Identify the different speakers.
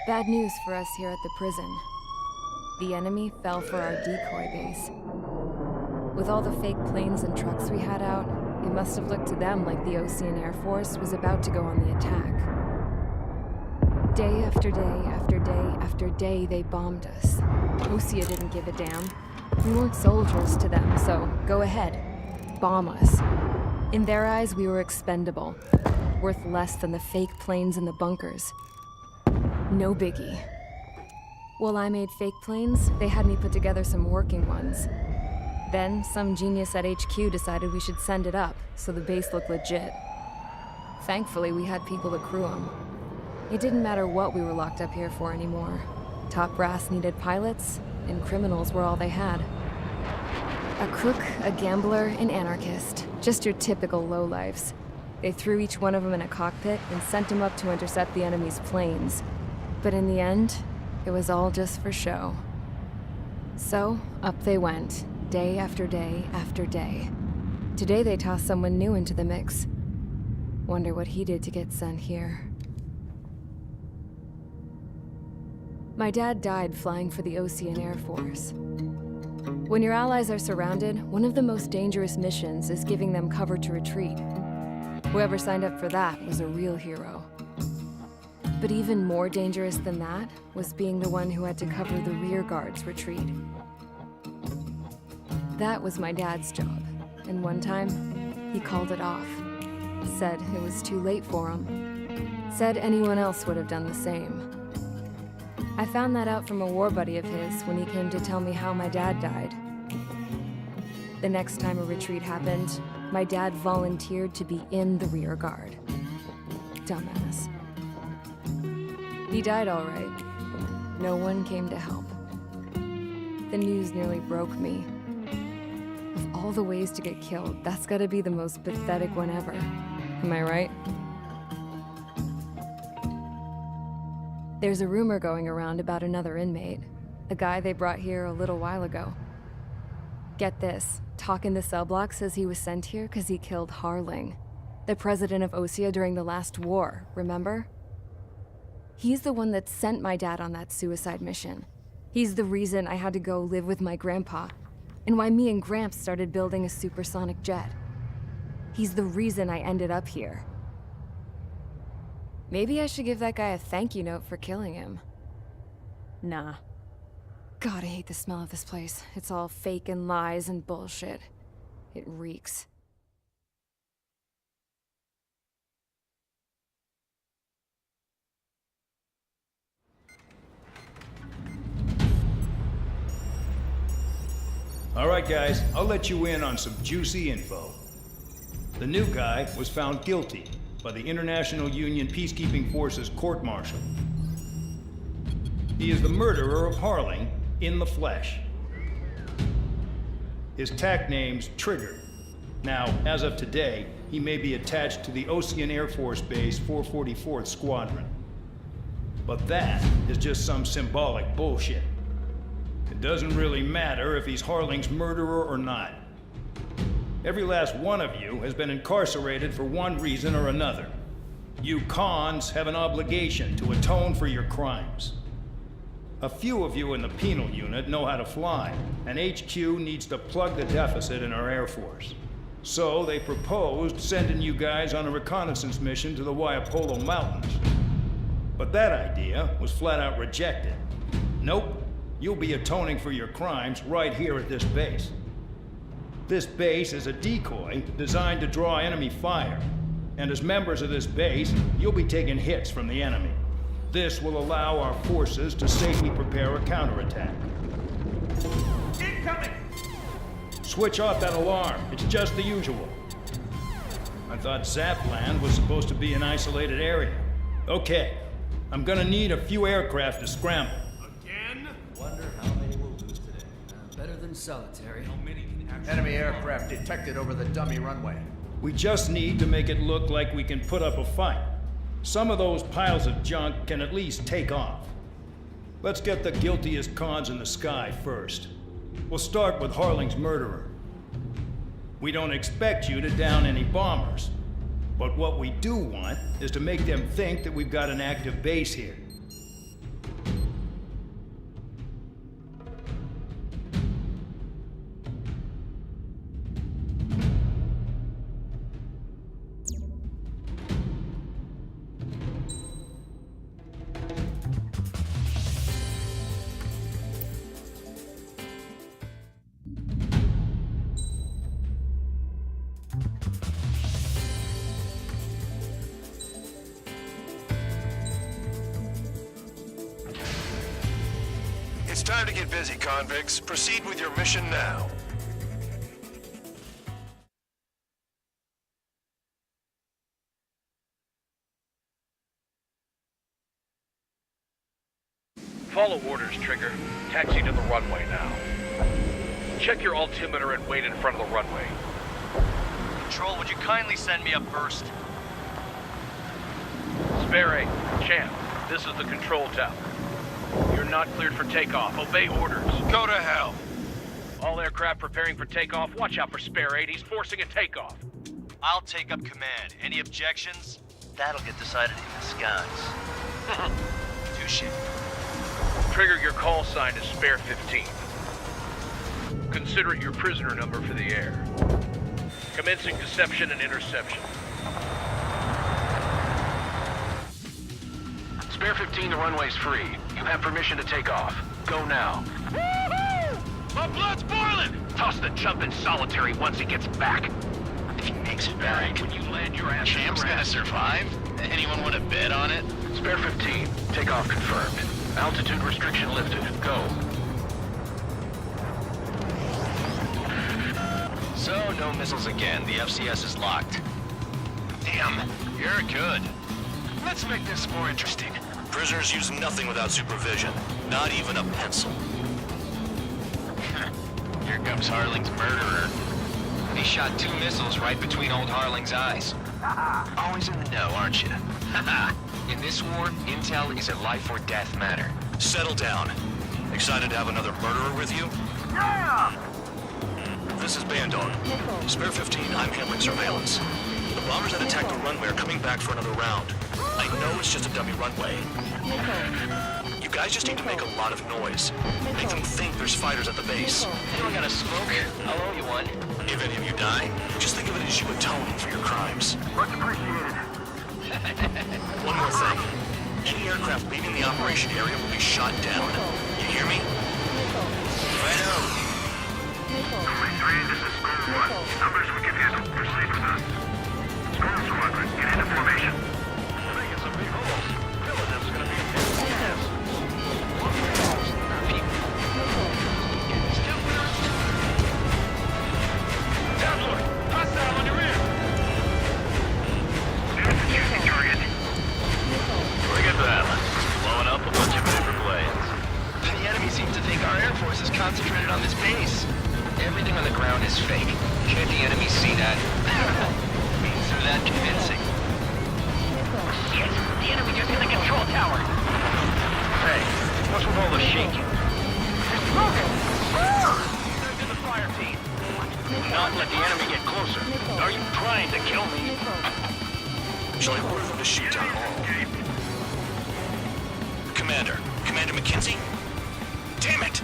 Speaker 1: Bad news for us here at the prison. The enemy fell for our decoy base. With all the fake planes and trucks we had out, it must have looked to them like the Ocean Air Force was about to go on the attack. Day after day after day after day, they bombed us. Osea didn't give a damn. We weren't soldiers to them, so go ahead. Bomb us. In their eyes, we were expendable. Worth less than the fake planes in the bunkers. No biggie. While I made fake planes, they had me put together some working ones. Then, some genius at HQ decided we should send it up, so the base looked legit. Thankfully, we had people to crew them. It didn't matter what we were locked up here for anymore. Top brass needed pilots, and criminals were all they had. A crook, a gambler, an anarchist. Just your typical lowlifes. They threw each one of them in a cockpit and sent them up to intercept the enemy's planes. But in the end, it was all just for show. So, up they went, day after day after day. Today they tossed someone new into the mix. Wonder what he did to get sent here. My dad died flying for the Ocean Air Force. When your allies are surrounded, one of the most dangerous missions is giving them cover to retreat. Whoever signed up for that was a real hero. But even more dangerous than that was being the one who had to cover the rear guard's retreat. That was my dad's job, and one time, he called it off. Said it was too late for him. Said anyone else would have done the same. I found that out from a war buddy of his when he came to tell me how my dad died. The next time a retreat happened, my dad volunteered to be in the rear guard. Dumbass. He died all right. No one came to help. The news nearly broke me. Of all the ways to get killed, that's gotta be the most pathetic one ever. Am I right? There's a rumor going around about another inmate. A guy they brought here a little while ago. Get this, talk in the cell block says he was sent here because he killed Harling, the president of Osea during the last war, remember? He's the one that sent my dad on that suicide mission. He's the reason I had to go live with my grandpa, and why me and Gramps started building a supersonic jet. He's the reason I ended up here. Maybe I should give that guy a thank you note for killing him. Nah. God, I hate the smell of this place. It's all fake and lies and bullshit. It reeks.
Speaker 2: All right, guys, I'll let you in on some juicy info. The new guy was found guilty by the International Union Peacekeeping Forces court-martial. He is the murderer of Harling in the flesh. His TAC name's Trigger. Now, as of today, he may be attached to the Ocean Air Force Base 444th Squadron. But that is just some symbolic bullshit. It doesn't really matter if he's Harling's murderer or not. Every last one of you has been incarcerated for one reason or another. You cons have an obligation to atone for your crimes. A few of you in the penal unit know how to fly, and HQ needs to plug the deficit in our Air Force. So they proposed sending you guys on a reconnaissance mission to the Waiapolo Mountains. But that idea was flat out rejected. Nope, you'll be atoning for your crimes right here at this base. This base is a decoy designed to draw enemy fire, and as members of this base, you'll be taking hits from the enemy. This will allow our forces to safely prepare a counterattack.
Speaker 3: Incoming!
Speaker 2: Switch off that alarm. It's just the usual. I thought Zapland was supposed to be an isolated area. Okay, I'm gonna need a few aircraft to scramble.
Speaker 3: Again?
Speaker 4: Wonder how many we'll lose today. Better than solitary.
Speaker 3: How many can actually...
Speaker 5: Enemy aircraft detected over the dummy runway.
Speaker 2: We just need to make it look like we can put up a fight. Some of those piles of junk can at least take off. Let's get the guiltiest cons in the sky first. We'll start with Harling's murderer. We don't expect you to down any bombers, but what we do want is to make them think that we've got an active base here.
Speaker 3: time to get busy, convicts. Proceed with your mission now.
Speaker 6: Follow orders, Trigger. Taxi to the runway now. Check your altimeter and wait in front of the runway.
Speaker 7: Control, would you kindly send me up first?
Speaker 6: Spare 8, Champ, this is the control tower. You're not cleared for takeoff. Obey orders.
Speaker 3: Go to hell.
Speaker 6: All aircraft preparing for takeoff. Watch out for Spare 8. He's forcing a takeoff.
Speaker 7: I'll take up command. Any objections? That'll get decided in the skies. Touche.
Speaker 6: Trigger, your call sign is Spare 15. Consider it your prisoner number for the air. Commencing deception and interception. Spare 15, the runway's free. You have permission to take off. Go now. Woohoo! My blood's boiling! Toss the chump in solitary once he gets back. If he makes it back, when you land your ass
Speaker 8: Champ's gonna survive? Anyone want to bet on it?
Speaker 6: Spare 15, takeoff confirmed. Altitude restriction lifted. Go.
Speaker 8: So, no missiles again. The FCS is locked. Damn, you're good. Let's make this more interesting.
Speaker 3: Prisoners use nothing without supervision. Not even a pencil.
Speaker 8: Here comes Harling's murderer. He shot 2 missiles right between old Harling's eyes. Always in the know, aren't you? In this war, intel is a life or death matter.
Speaker 3: Settle down. Excited to have another murderer with you? Yeah! This is Bandog. Spare 15, I'm handling surveillance. The bombers that attacked the runway are coming back for another round. I know it's just a dummy runway. You guys just need to make a lot of noise. Make them think there's fighters at the base.
Speaker 8: Anyone got a smoke? I'll owe you one.
Speaker 3: If any of you die, just think of it as you atoning for your crimes.
Speaker 8: Much appreciated.
Speaker 3: One more thing. Any aircraft leaving the operation area will be shot down. You hear me? Righto.
Speaker 9: 3, this is Square 1. Numbers we can handle. Proceed with that. Square Squadron, get into formation.
Speaker 6: Making some big holes. Feeling this is gonna be a pain in the ass. Download! Hostile on your rear!
Speaker 9: There's the shooting target.
Speaker 6: Look at that. Blowing up a bunch of paper planes.
Speaker 8: The enemy seems to think our Air Force is concentrated on this base. Everything on the ground is fake. Can't the enemy see that? Means they're that convincing.
Speaker 10: Shit! The enemy just hit the control tower!
Speaker 6: Hey, what's with all the shaking?
Speaker 10: It's broken!
Speaker 6: Send in the fire team. Do not let the enemy get closer. Are you trying to kill me?
Speaker 3: Shall I order them to shoot down all? Commander McKenzie? Damn it!